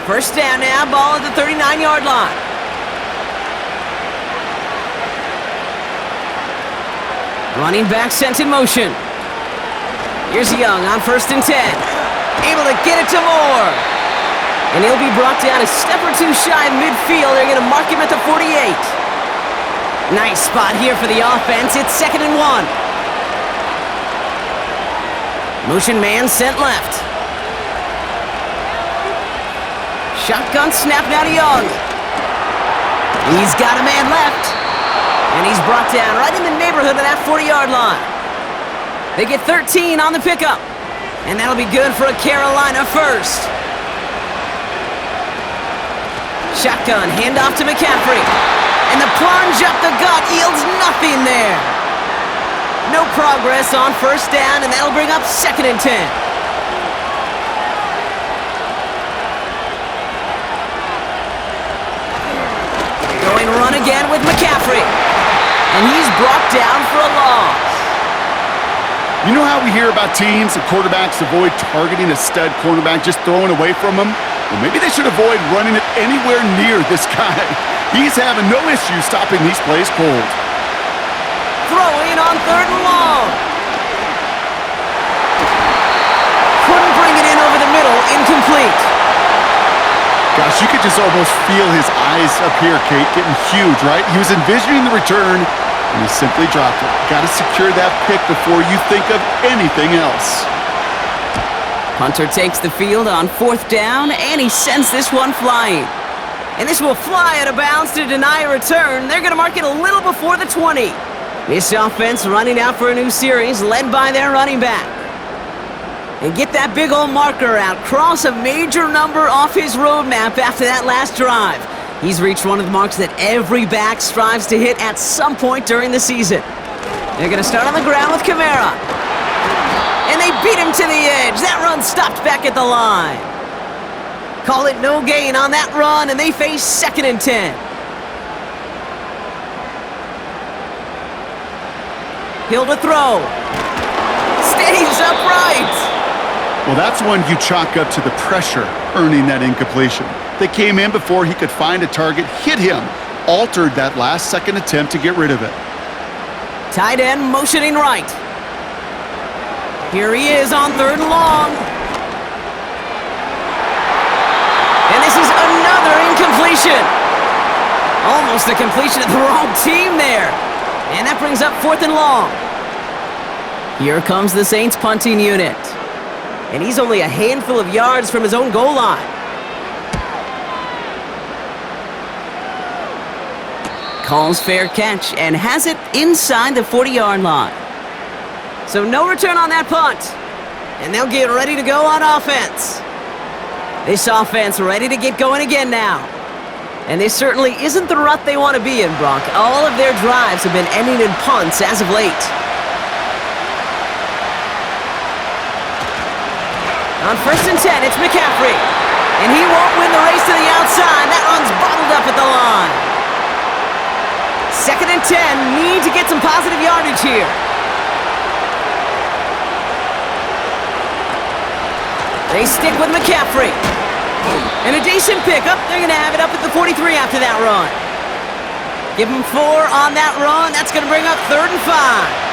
First down now, ball at the 39-yard line. Running back sent in motion. Here's Young on 1st and 10. Able to get it to Moore. And he'll be brought down a step or two shy of midfield. They're going to mark him at the 48. Nice spot here for the offense. It's 2nd and 1. Motion man sent left. Shotgun snap now to Young. He's got a man left. And he's brought down right in the neighborhood of that 40-yard line. They get 13 on the pickup. And that'll be good for a Carolina first. Shotgun, handoff to McCaffrey. And the plunge up the gut yields nothing there. No progress on 1st down, and that'll bring up 2nd and 10. Going run again with McCaffrey. And he's brought down for a loss. You know how we hear about teams and quarterbacks avoid targeting a stud cornerback, just throwing away from him? Well, maybe they should avoid running it anywhere near this guy. He's having no issue stopping these plays cold. Throwing on 3rd and long. Couldn't bring it in over the middle, incomplete. Gosh, you could just almost feel his eyes up here, Kate, getting huge, right? He was envisioning the return, and he simply dropped it. Got to secure that pick before you think of anything else. Hunter takes the field on 4th down, and he sends this one flying. And this will fly out of bounds to deny a return. They're going to mark it a little before the 20. This offense running out for a new series, led by their running back. And get that big old marker out. Cross a major number off his roadmap after that last drive. He's reached one of the marks that every back strives to hit at some point during the season. They're going to start on the ground with Kamara. And they beat him to the edge. That run stopped back at the line. Call it no gain on that run, and they face 2nd and 10. Hill to throw. Stays upright. Well, that's one you chalk up to the pressure, earning that incompletion. They came in before he could find a target, hit him, altered that last-second attempt to get rid of it. Tight end motioning right. Here he is on 3rd and long. And this is another incompletion. Almost a completion of the wrong team there. And that brings up 4th and long. Here comes the Saints punting unit. And he's only a handful of yards from his own goal line. Calls fair catch and has it inside the 40-yard line. So no return on that punt. And they'll get ready to go on offense. This offense ready to get going again now. And this certainly isn't the rut they want to be in, Brock. All of their drives have been ending in punts as of late. On 1st and 10, it's McCaffrey. And he won't win the race to the outside. That run's bottled up at the line. 2nd and 10, need to get some positive yardage here. They stick with McCaffrey. And a decent pickup. They're going to have it up at the 43 after that run. Give them 4 on that run. That's going to bring up 3rd and 5.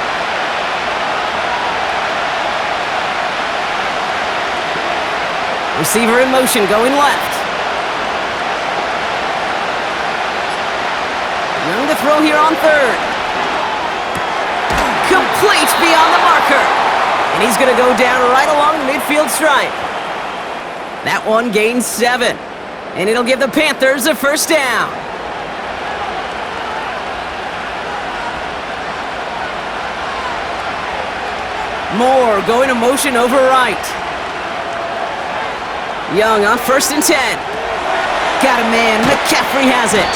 Receiver in motion, going left. throw here on third. Complete beyond the marker. And he's going to go down right along the midfield stripe. That one gains 7. And it'll give the Panthers a first down. Moore going to motion over right. Young on 1st and 10. Got a man. McCaffrey has it.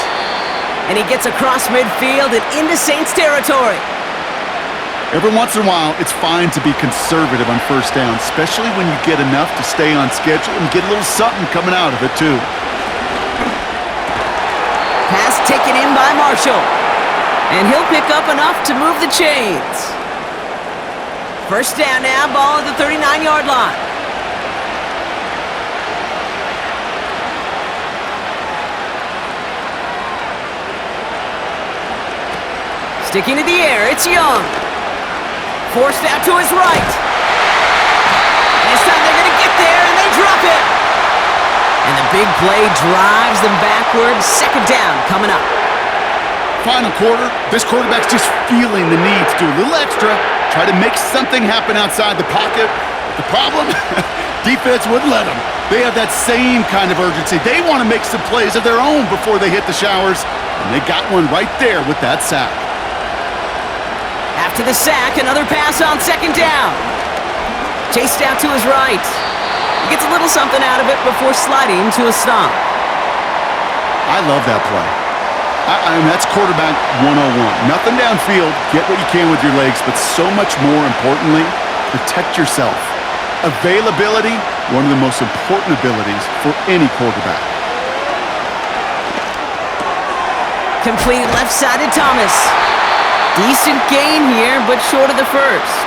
And he gets across midfield and into Saints territory. Every once in a while, it's fine to be conservative on first down, especially when you get enough to stay on schedule and get a little something coming out of it, too. Pass taken in by Marshall. And he'll pick up enough to move the chains. First down now, ball at the 39-yard line. Sticking to the air, it's Young. Forced out to his right. This time they're going to get there, and they drop it. And the big play drives them backwards. Second down coming up. Final quarter, this quarterback's just feeling the need to do a little extra, try to make something happen outside the pocket. The problem? Defense wouldn't let them. They have that same kind of urgency. They want to make some plays of their own before they hit the showers, and they got one right there with that sack. After the sack, another pass on second down. Chased out to his right. He gets a little something out of it before sliding to a stop. I love that play. I mean, that's quarterback 101. Nothing downfield, get what you can with your legs, but so much more importantly, protect yourself. Availability, one of the most important abilities for any quarterback. Complete left side to Thomas. Decent gain here, but short of the first.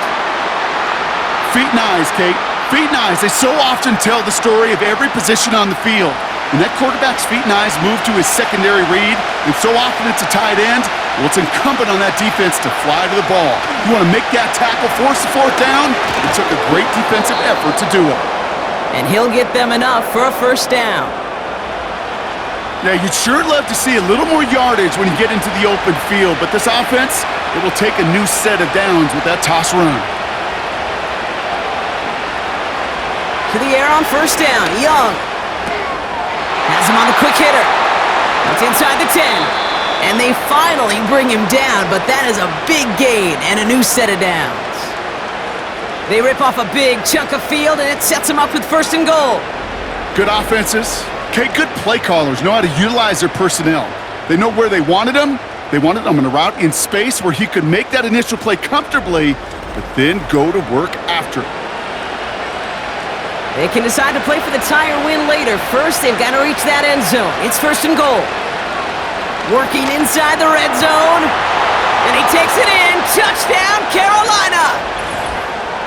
Feet and eyes, Kate. Feet and eyes. They so often tell the story of every position on the field. When that quarterback's feet and eyes move to his secondary read, and so often it's a tight end, well, it's incumbent on that defense to fly to the ball. You want to make that tackle, force the fourth down? It took a great defensive effort to do it. And he'll get them enough for a first down. Yeah, you'd sure love to see a little more yardage when you get into the open field, but this offense, it will take a new set of downs with that toss run. To the air on first down, Young. Has him on the quick hitter. It's inside the 10. And they finally bring him down, but that is a big gain and a new set of downs. They rip off a big chunk of field, and it sets them up with first and goal. Good offenses. Okay, good play callers know how to utilize their personnel. They know where they wanted them. They wanted them in a route in space where he could make that initial play comfortably, but then go to work after it. They can decide to play for the tie or win later. First, they've got to reach that end zone. It's first and goal. Working inside the red zone. And he takes it in. Touchdown, Carolina!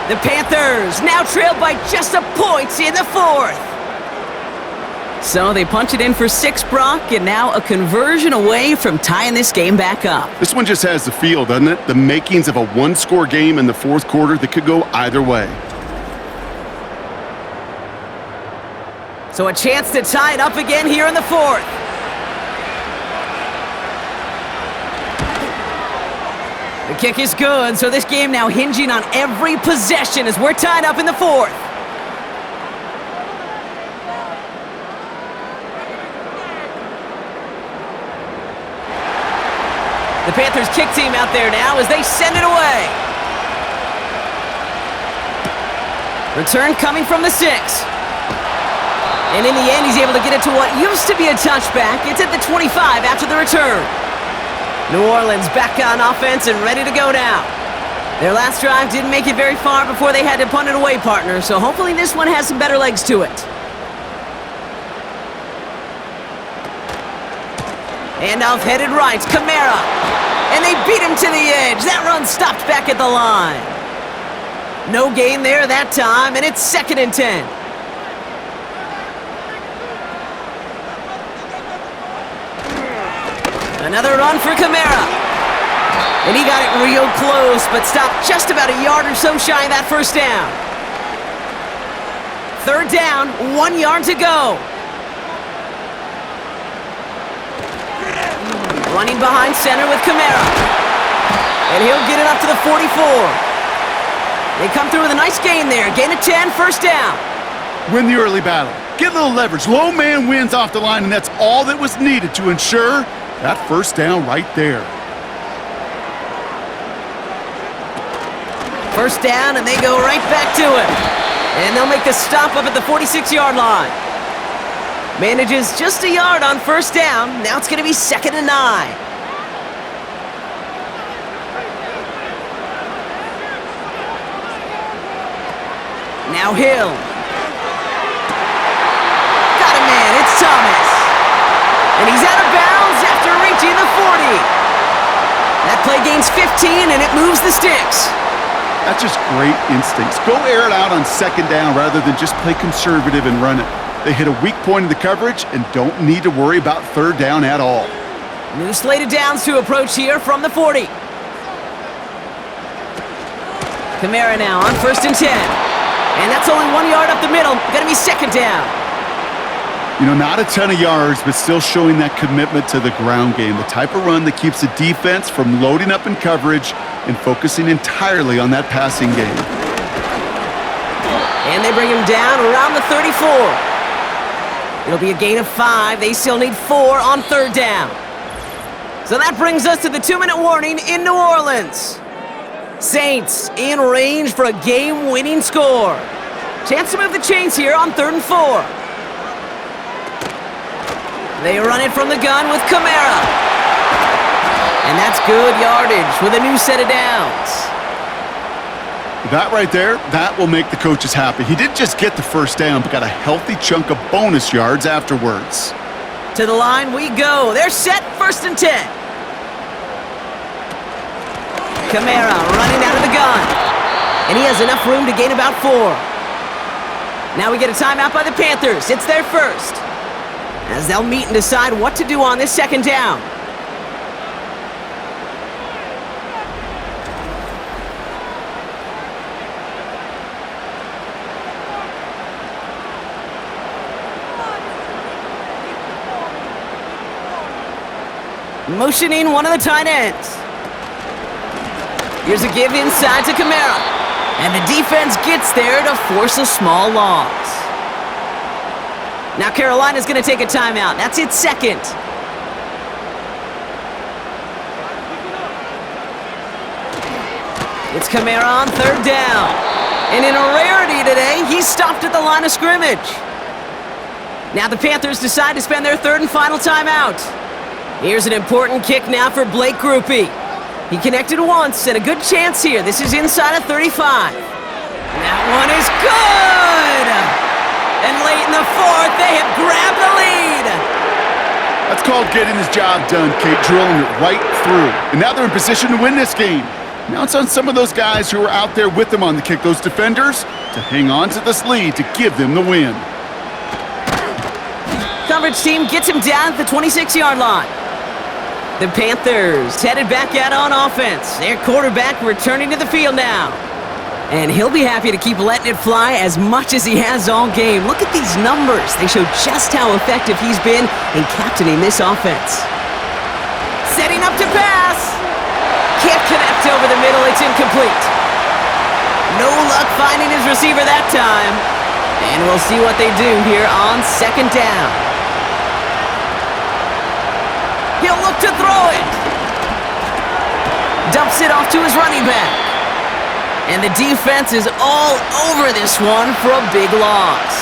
The Panthers now trail by just a point in the fourth. So they punch it in for 6, Brock, and now a conversion away from tying this game back up. This one just has the feel, doesn't it? The makings of a one-score game in the fourth quarter that could go either way. So a chance to tie it up again here in the fourth. The kick is good, so this game now hinging on every possession as we're tied up in the fourth. The Panthers kick team out there now as they send it away. Return coming from the 6. And in the end, he's able to get it to what used to be a touchback. It's at the 25 after the return. New Orleans back on offense and ready to go now. Their last drive didn't make it very far before they had to punt it away, partner, so hopefully this one has some better legs to it. Handoff headed right, Kamara. And they beat him to the edge. That run stopped back at the line. No gain there that time, and it's 2nd and 10. Another run for Kamara. And he got it real close, but stopped just about a yard or so shy of that first down. 3rd down, 1 yard to go. Running behind center with Kamara. And he'll get it up to the 44. They come through with a nice gain there. Gain of 10, first down. Win the early battle. Get a little leverage. Low man wins off the line, and that's all that was needed to ensure that first down right there. First down, and they go right back to it. And they'll make the stop up at the 46-yard line. Manages just a yard on first down. Now it's going to be 2nd and 9. Now Hill. Got a man, it's Thomas. And he's out of bounds after reaching the 40. That play gains 15, and it moves the sticks. That's just great instincts. Go air it out on second down rather than just play conservative and run it. They hit a weak point in the coverage and don't need to worry about third down at all. New slated downs to approach here from the 40. Kamara now on 1st and 10. And that's only 1 yard up the middle. Gonna be 2nd down. You know, not a ton of yards, but still showing that commitment to the ground game. The type of run that keeps the defense from loading up in coverage and focusing entirely on that passing game. And they bring him down around the 34. It'll be a gain of 5. They still need 4 on third down. So that brings us to the 2-minute warning in New Orleans. Saints in range for a game-winning score. Chance to move the chains here on 3rd and 4. They run it from the gun with Kamara. And that's good yardage with a new set of downs. That right there, that will make the coaches happy. He didn't just get the first down, but got a healthy chunk of bonus yards afterwards. To the line we go. They're set, 1st and 10. Kamara running out of the gun. And he has enough room to gain about 4. Now we get a timeout by the Panthers. It's their first. As they'll meet and decide what to do on this 2nd down. Motioning one of the tight ends. Here's a give inside to Kamara. And the defense gets there to force a small loss. Now Carolina's going to take a timeout. That's its 2nd. It's Kamara on 3rd down. And in a rarity today, he's stopped at the line of scrimmage. Now the Panthers decide to spend their 3rd and final timeout. Here's an important kick now for Blake Grupe. He connected once, and a good chance here. This is inside of 35. And that one is good! And late in the 4th, they have grabbed the lead. That's called getting his job done, Kate, drilling it right through. And now they're in position to win this game. Now it's on some of those guys who are out there with them on the kick, those defenders, to hang on to this lead to give them the win. Coverage team gets him down at the 26-yard line. The Panthers headed back out on offense. Their quarterback returning to the field now. And he'll be happy to keep letting it fly as much as he has all game. Look at these numbers. They show just how effective he's been in captaining this offense. Setting up to pass. Can't connect over the middle. It's incomplete. No luck finding his receiver that time. And we'll see what they do here on 2nd down. He'll look to throw it. Dumps it off to his running back. And the defense is all over this one for a big loss.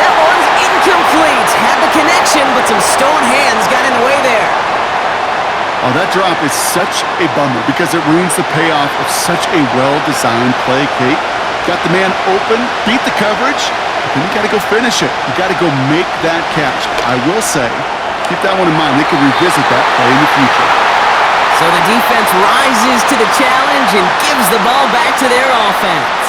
That one's incomplete. Had the connection, but some stone hands got in the way there. Oh, that drop is such a bummer because it ruins the payoff of such a well-designed play, Kate. Got the man open, beat the coverage, but then you got to go finish it. You got to go make that catch. I will say, keep that one in mind. They can revisit that play in the future. So the defense rises to the challenge and gives the ball back to their offense.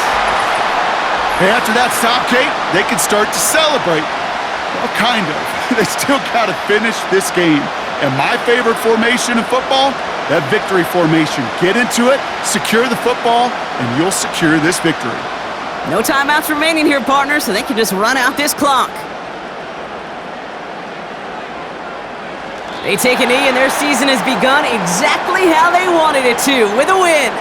Hey, after that stop, Kate, they can start to celebrate. Well, kind of. They still got to finish this game. And my favorite formation in football, that victory formation. Get into it, secure the football, and you'll secure this victory. No timeouts remaining here, partner, so they can just run out this clock. They take a knee, and their season has begun exactly how they wanted it to, with a win.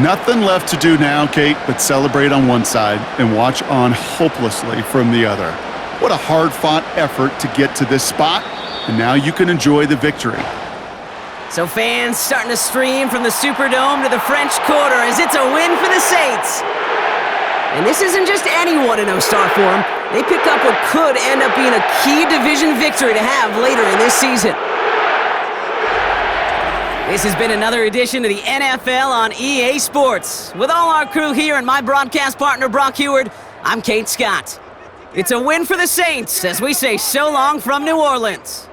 Nothing left to do now, Kate, but celebrate on one side and watch on hopelessly from the other. What a hard-fought effort to get to this spot, and now you can enjoy the victory. So fans starting to stream from the Superdome to the French Quarter as it's a win for the Saints. And this isn't just any 1-0 start for them. They picked up what could end up being a key division victory to have later in this season. This has been another edition of the NFL on EA Sports. With all our crew here and my broadcast partner, Brock Heward, I'm Kate Scott. It's a win for the Saints as we say so long from New Orleans.